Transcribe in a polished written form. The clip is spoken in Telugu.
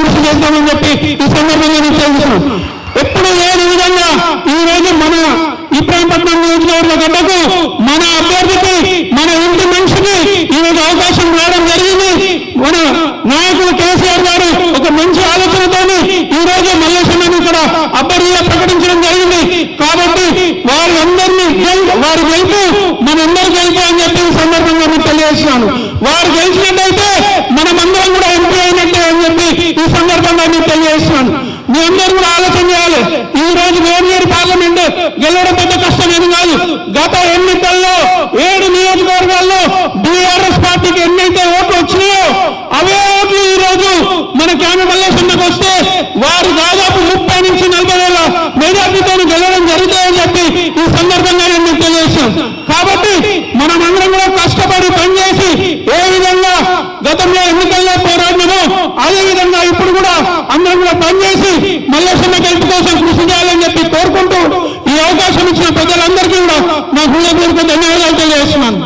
కృషి చేస్తామని చెప్పి ఈ సందర్భంగా నేను తెలుస్తున్నాం. ఎప్పుడు లేని విధంగా ఈ రోజు మన ఇబ్రాహీంపట్నం నియోజకవర్గ గడ్డకు మన అభ్యర్థికి మన ఇంటి మనిషికి ఈరోజు అవకాశం రావడం జరిగింది. మన నాయకులు కేసీఆర్ గారు ఒక మంచి ఆలోచనతోని ఈ రోజు మల్లేశన్నని ఇక్కడ అభ్యర్థిగా ప్రకటించడం జరిగింది. కాబట్టి వారి గెలుపు మనందరూ గెలుపు అని చెప్పి ఈ సందర్భంగా నేను తెలియజేస్తున్నాను. వారు గెలిచినట్టయితే మనమందరం కూడా ఎంపీ అయినట్టే అని చెప్పి ఈ సందర్భంగా నేను తెలియజేస్తున్నాను. మీ అందరూ కూడా ఆలోచన చేయాలి. ఈ రోజు వేర్వేరు పార్లమెంట్ గెలవడం పెద్ద కష్టమేమి కాదు. గత ఎన్నికల్లో 7 నియోజకవర్గాల్లో బీఆర్ఎస్ పార్టీకి ఎన్నైతే ఓట్లు వచ్చినాయో అవే ఓట్లు ఈ రోజు మన క్యామె మల్లేశన్నకు వస్తే వారు దాదాపు 30 నుంచి 40 వేల మెజార్టీతో గెలవడం జరుగుతాయని చెప్పి ఈ సందర్భంగా నేను తెలియజేస్తాను. కాబట్టి మనమందరం కూడా కష్టపడి పనిచేసి ఏ విధంగా గతంలో ఎన్నికల్లో పోరాడినమో అదే విధంగా ఇప్పుడు కూడా అందరం కూడా పనిచేసి మల్లేశన్న గెలుపు కోసం కృషి చేయాలని చెప్పి కోరుకుంటూ ఈ అవకాశం ఇచ్చిన ప్రజలందరికీ కూడా నా హృదయపూర్వక ధన్యవాదాలు తెలియజేస్తున్నాను.